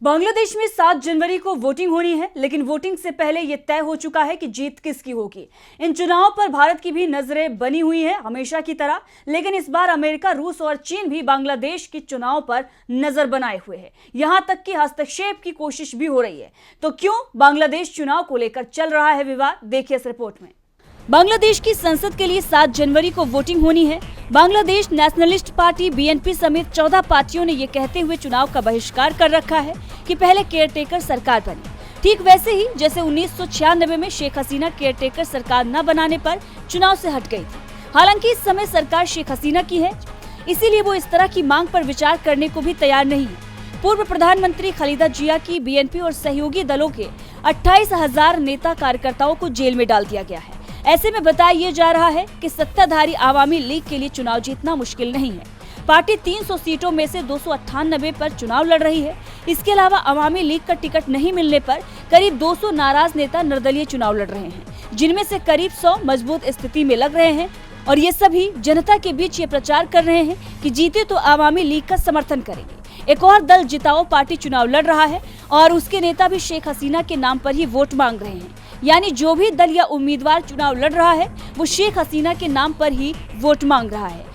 बांग्लादेश में 7 जनवरी को वोटिंग होनी है, लेकिन वोटिंग से पहले यह तय हो चुका है कि जीत किसकी होगी। इन चुनावों पर भारत की भी नजरें बनी हुई हैं हमेशा की तरह, लेकिन इस बार अमेरिका, रूस और चीन भी बांग्लादेश के चुनाव पर नजर बनाए हुए हैं। यहां तक कि हस्तक्षेप की कोशिश भी हो रही है। तो क्यों बांग्लादेश चुनाव को लेकर चल रहा है विवाद, देखिए इस रिपोर्ट में। बांग्लादेश की संसद के लिए 7 जनवरी को वोटिंग होनी है। बांग्लादेश नेशनलिस्ट पार्टी बीएनपी समेत 14 पार्टियों ने ये कहते हुए चुनाव का बहिष्कार कर रखा है कि पहले केयरटेकर सरकार बने। ठीक वैसे ही जैसे 1996 में शेख हसीना केयरटेकर सरकार न बनाने पर चुनाव से हट गई थी। हालांकि इस समय सरकार शेख हसीना की है, इसीलिए वो इस तरह की मांग पर विचार करने को भी तैयार नहीं है। पूर्व प्रधानमंत्री खालिदा जिया की बीएनपी और सहयोगी दलों के 28,000 नेता कार्यकर्ताओं को जेल में डाल दिया गया है। ऐसे में बताया जा रहा है कि सत्ताधारी आवामी लीग के लिए चुनाव जीतना मुश्किल नहीं है। पार्टी 300 सीटों में से 298 पर चुनाव लड़ रही है। इसके अलावा आवामी लीग का टिकट नहीं मिलने पर करीब 200 नाराज नेता निर्दलीय चुनाव लड़ रहे हैं, जिनमें से करीब 100 मजबूत स्थिति में लग रहे हैं और ये सभी जनता के बीच ये प्रचार कर रहे हैं कि जीते तो आवामी लीग का समर्थन करेंगे। एक और दल जिताओ पार्टी चुनाव लड़ रहा है और उसके नेता भी शेख हसीना के नाम पर ही वोट मांग रहे हैं। यानी जो भी दल या उम्मीदवार चुनाव लड़ रहा है वो शेख हसीना के नाम पर ही वोट मांग रहा है।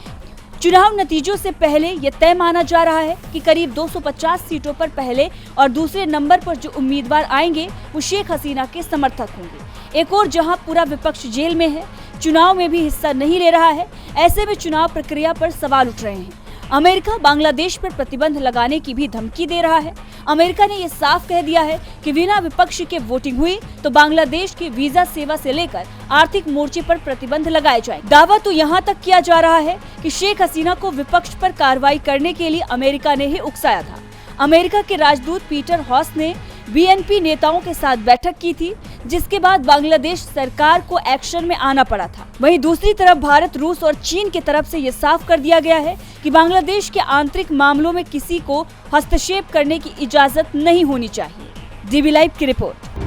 चुनाव नतीजों से पहले ये तय माना जा रहा है कि करीब 250 सीटों पर पहले और दूसरे नंबर पर जो उम्मीदवार आएंगे वो शेख हसीना के समर्थक होंगे। एक और जहां पूरा विपक्ष जेल में है, चुनाव में भी हिस्सा नहीं ले रहा है, ऐसे में चुनाव प्रक्रिया पर सवाल उठ रहे हैं। अमेरिका बांग्लादेश पर प्रतिबंध लगाने की भी धमकी दे रहा है। अमेरिका ने यह साफ कह दिया है कि बिना विपक्ष के वोटिंग हुई तो बांग्लादेश की वीजा सेवा से लेकर आर्थिक मोर्चे पर प्रतिबंध लगाए जाएंगे। दावा तो यहाँ तक किया जा रहा है कि शेख हसीना को विपक्ष पर कार्रवाई करने के लिए अमेरिका ने ही उकसाया था। अमेरिका के राजदूत पीटर हॉस ने बीएनपी नेताओं के साथ बैठक की थी, जिसके बाद बांग्लादेश सरकार को एक्शन में आना पड़ा था। वहीं दूसरी तरफ भारत, रूस और चीन की तरफ से ये साफ कर दिया गया है कि बांग्लादेश के आंतरिक मामलों में किसी को हस्तक्षेप करने की इजाजत नहीं होनी चाहिए। डीबी लाइव की रिपोर्ट।